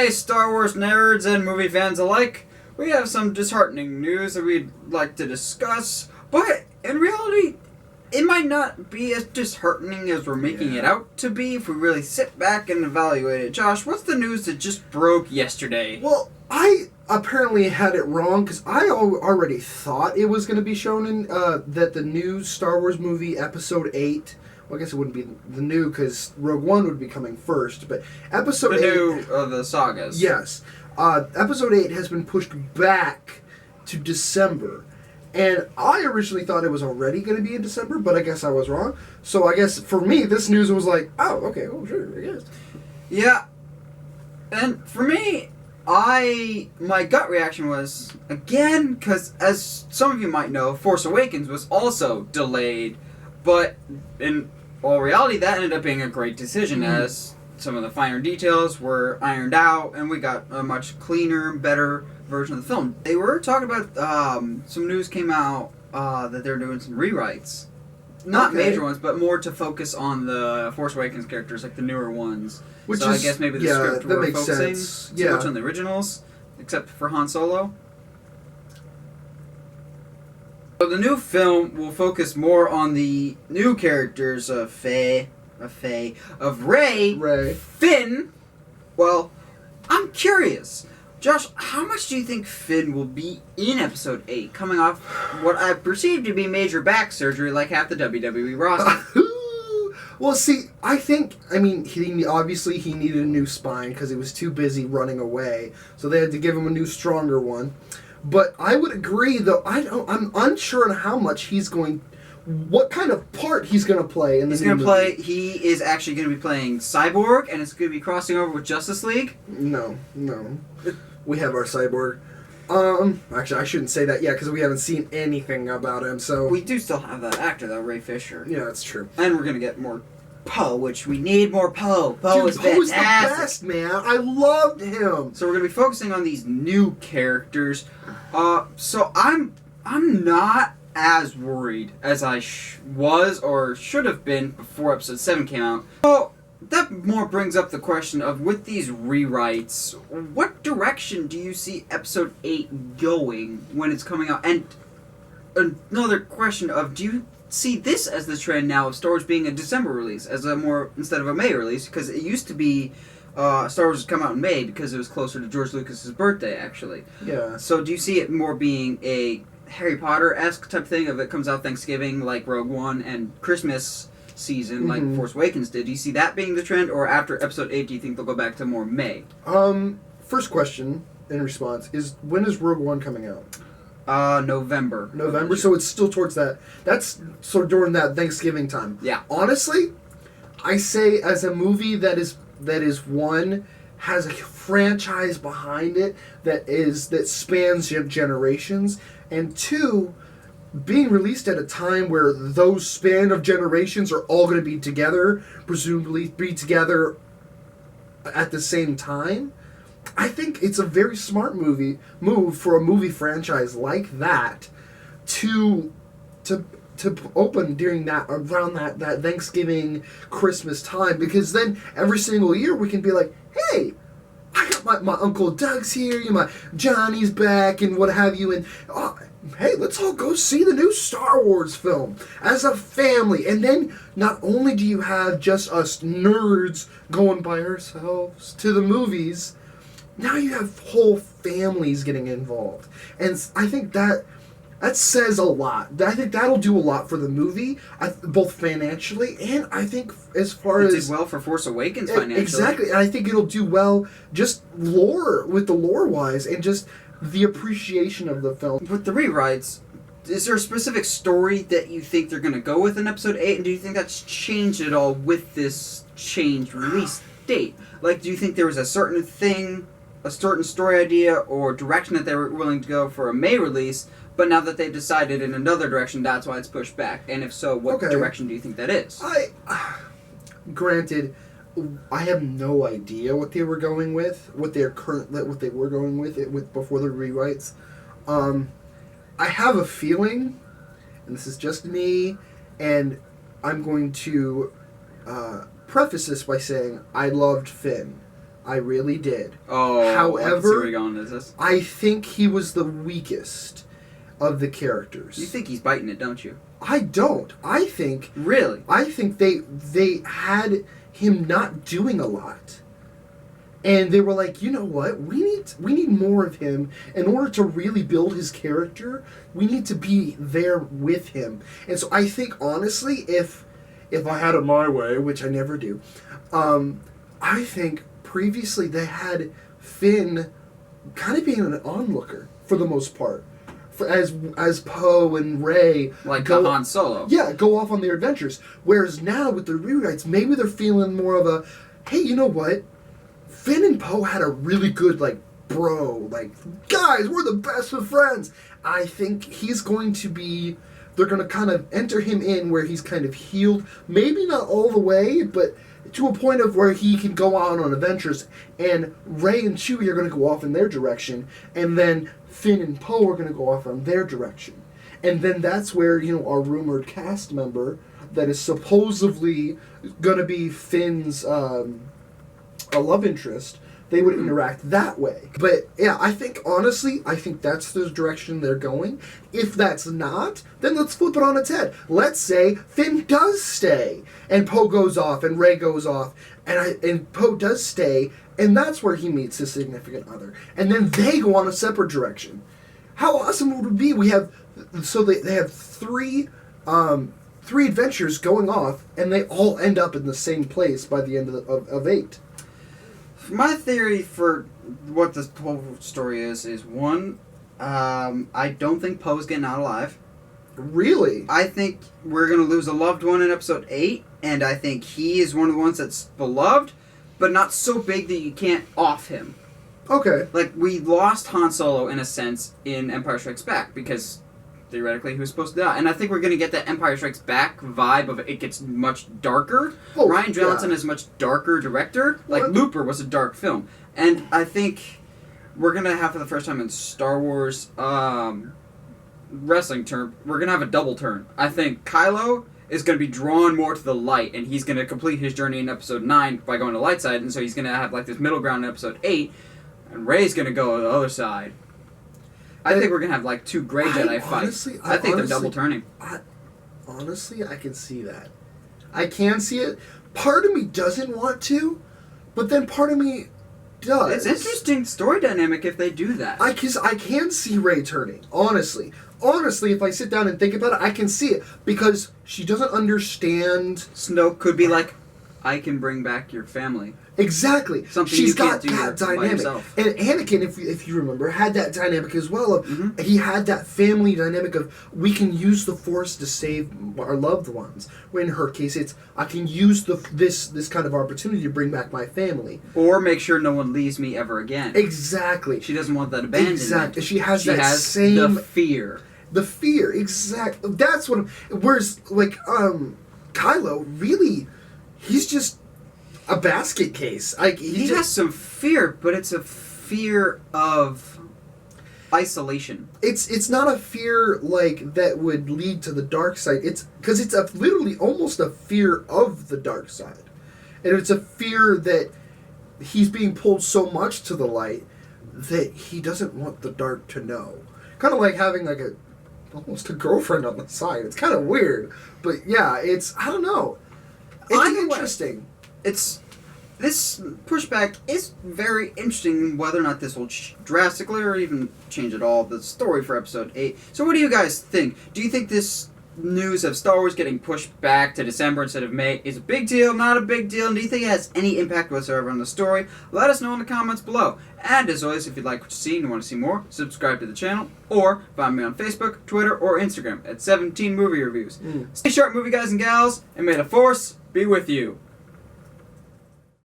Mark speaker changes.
Speaker 1: Hey, Star Wars nerds and movie fans alike. We have some disheartening news that we'd like to discuss, but in reality, it might not be as disheartening as we're making it out to be if we really sit back and evaluate it. Josh, what's the news that just broke yesterday?
Speaker 2: Well, I apparently had it wrong because I already thought it was going to be shown in that the new Star Wars movie Episode 8. Well, I guess it wouldn't be the new because Rogue One would be coming first, but Episode 8...
Speaker 1: The new of the sagas.
Speaker 2: Yes. Episode 8 has been pushed back to December. And I originally thought it was already going to be in December, but I guess I was wrong. So I guess for me, this news was like, oh, okay, oh, sure, I guess.
Speaker 1: Yeah. And for me, my gut reaction was, again, because as some of you might know, Force Awakens was also delayed, but in all reality, that ended up being a great decision as some of the finer details were ironed out, and we got a much cleaner, better version of the film. They were talking about, some news came out that they're doing some rewrites. Not major ones, but more to focus on the Force Awakens characters, like the newer ones.
Speaker 2: Which
Speaker 1: so
Speaker 2: is,
Speaker 1: I guess maybe the script
Speaker 2: that
Speaker 1: were
Speaker 2: makes
Speaker 1: focusing
Speaker 2: sense.
Speaker 1: too much on the originals, except for Han Solo. So the new film will focus more on the new characters of Rey, Finn. Well, I'm curious. Josh, how much do you think Finn will be in Episode 8, coming off what I perceive to be major back surgery like half the WWE roster?
Speaker 2: Well, see, he obviously he needed a new spine because he was too busy running away, so they had to give him a new, stronger one. But I would agree, though, I'm unsure on how much what kind of part he's going to play in the new movie.
Speaker 1: He is actually going to be playing Cyborg, and it's going to be crossing over with Justice League?
Speaker 2: No. We have our Cyborg. Actually, I shouldn't say that yet, because we haven't seen anything about him, so...
Speaker 1: We do still have that actor, though, Ray Fisher.
Speaker 2: Yeah, that's true.
Speaker 1: And we're going to get more Poe, which we need more Poe. Poe is fantastic.
Speaker 2: Poe's the best, man. I loved him.
Speaker 1: So we're going to be focusing on these new characters. So I'm not as worried as I was or should have been before Episode 7 came out. So that more brings up the question of, with these rewrites, what direction do you see Episode 8 going when it's coming out? And another question of, do you see this as the trend now of Star Wars being a December release instead of a May release? Because it used to be Star Wars would come out in May because it was closer to George Lucas's birthday, actually.
Speaker 2: Yeah.
Speaker 1: So do you see it more being a Harry Potter-esque type thing of it comes out Thanksgiving like Rogue One and Christmas season like Force Awakens did? Do you see that being the trend, or after Episode 8 do you think they'll go back to more May?
Speaker 2: First question in response is, when is Rogue One coming out?
Speaker 1: November.
Speaker 2: November, so it's still towards that. That's sort of during that Thanksgiving time.
Speaker 1: Yeah.
Speaker 2: Honestly, I say as a movie that is one, has a franchise behind it that spans generations, and two, being released at a time where those span of generations are all going to be together, presumably be together at the same time, I think it's a very smart move for a movie franchise like that to open during around that Thanksgiving, Christmas time, because then every single year we can be like, hey, I got my Uncle Doug's here, my Johnny's back, and what have you, and hey, let's all go see the new Star Wars film as a family. And then not only do you have just us nerds going by ourselves to the movies, now you have whole families getting involved. And I think that says a lot. I think that'll do a lot for the movie, both financially and I think as far as...
Speaker 1: It did well for Force Awakens financially.
Speaker 2: Exactly, and I think it'll do well just lore-wise, and just the appreciation of the film.
Speaker 1: With the rewrites, is there a specific story that you think they're going to go with in Episode 8, and do you think that's changed at all with this changed release date? Like, do you think there was a certain story idea or direction that they were willing to go for a May release, but now that they've decided in another direction, that's why it's pushed back? And if so, what direction do you think that is?
Speaker 2: Granted, I have no idea what they were going with, what they were going with before the rewrites. I have a feeling, and this is just me, and I'm going to preface this by saying I loved Finn. I really did.
Speaker 1: Oh,
Speaker 2: However,
Speaker 1: I can see where you're going with this.
Speaker 2: I think he was the weakest of the characters.
Speaker 1: You think he's biting it, don't you?
Speaker 2: I don't. I think
Speaker 1: Really?
Speaker 2: they had him not doing a lot. And they were like, you know what? We need more of him in order to really build his character. We need to be there with him. And so I think honestly, if I had it my way, which I never do, I think previously they had Finn kind of being an onlooker for the most part, as Poe and Rey
Speaker 1: Like the Han Solo.
Speaker 2: yeah, go off on their adventures. Whereas now with the rewrites, maybe they're feeling more of a, hey, you know what? Finn and Poe had a really good, like, bro, like, guys, we're the best of friends. I think he's going to be, they're going to kind of enter him in where he's kind of healed, maybe not all the way, but to a point of where he can go out on adventures, and Rey and Chewie are going to go off in their direction, and then Finn and Poe are going to go off on their direction. And then that's where, you know, our rumored cast member that is supposedly going to be Finn's a love interest, they would interact that way. But yeah, I think honestly, that's the direction they're going. If that's not, then let's flip it on its head. Let's say Finn does stay, and Poe goes off, and Rey goes off, and Poe does stay, and that's where he meets his significant other, and then they go on a separate direction. How awesome would it be? We have they have three adventures going off, and they all end up in the same place by the end of 8.
Speaker 1: My theory for what this whole story is one, I don't think Poe's getting out alive.
Speaker 2: Really?
Speaker 1: I think we're going to lose a loved one in episode 8, and I think he is one of the ones that's beloved, but not so big that you can't off him.
Speaker 2: Okay.
Speaker 1: Like, we lost Han Solo, in a sense, in Empire Strikes Back, because theoretically he was supposed to die. And I think we're going to get that Empire Strikes Back vibe of it gets much darker.
Speaker 2: Oh,
Speaker 1: Rian Johnson
Speaker 2: yeah.
Speaker 1: is a much darker director. Like,
Speaker 2: Well,
Speaker 1: Looper was a dark film. And I think we're going to have, for the first time in Star Wars wrestling term, we're going to have a double turn. I think Kylo is going to be drawn more to the light, and he's going to complete his journey in episode 9 by going to light side, and so he's going to have, like, this middle ground in episode 8, and Rey's going to go to the other side. I think we're going to have, like, 2 Grey Jedi fights. I think they're double turning.
Speaker 2: Honestly, I can see that. I can see it. Part of me doesn't want to, but then part of me does.
Speaker 1: It's interesting story dynamic if they do that.
Speaker 2: I can see Rey turning, honestly. Honestly, if I sit down and think about it, I can see it. Because she doesn't understand...
Speaker 1: Snoke could be like, I can bring back your family.
Speaker 2: Exactly.
Speaker 1: Something
Speaker 2: She's
Speaker 1: you
Speaker 2: got
Speaker 1: can't do
Speaker 2: that
Speaker 1: by
Speaker 2: dynamic.
Speaker 1: yourself.
Speaker 2: And Anakin, if you remember, had that dynamic as well. Of He had that family dynamic of, we can use the Force to save our loved ones. Where in her case, it's, I can use this kind of opportunity to bring back my family.
Speaker 1: Or make sure no one leaves me ever again.
Speaker 2: Exactly.
Speaker 1: She doesn't want that abandonment.
Speaker 2: Exactly. She has
Speaker 1: the fear.
Speaker 2: The fear, exactly. That's what... Whereas, like, Kylo, really, he's just a basket case. Like,
Speaker 1: He has some fear, but it's a fear of isolation.
Speaker 2: It's not a fear, like, that would lead to the dark side. It's... Because it's literally almost a fear of the dark side. And it's a fear that he's being pulled so much to the light that he doesn't want the dark to know. Kind of like having, like, almost a girlfriend on the side. It's kind of weird. But yeah, it's... I don't know. It's interesting.
Speaker 1: This pushback is very interesting, whether or not this will drastically or even change at all the story for episode 8. So what do you guys think? Do you think this news of Star Wars getting pushed back to December instead of May is a big deal, not a big deal? And do you think it has any impact whatsoever on the story? Let us know in the comments below. And as always, if you'd like what you see and you want to see more, subscribe to the channel, or find me on Facebook, Twitter, or Instagram at 17 Movie Reviews. Stay sharp, movie guys and gals, and may the Force be with you.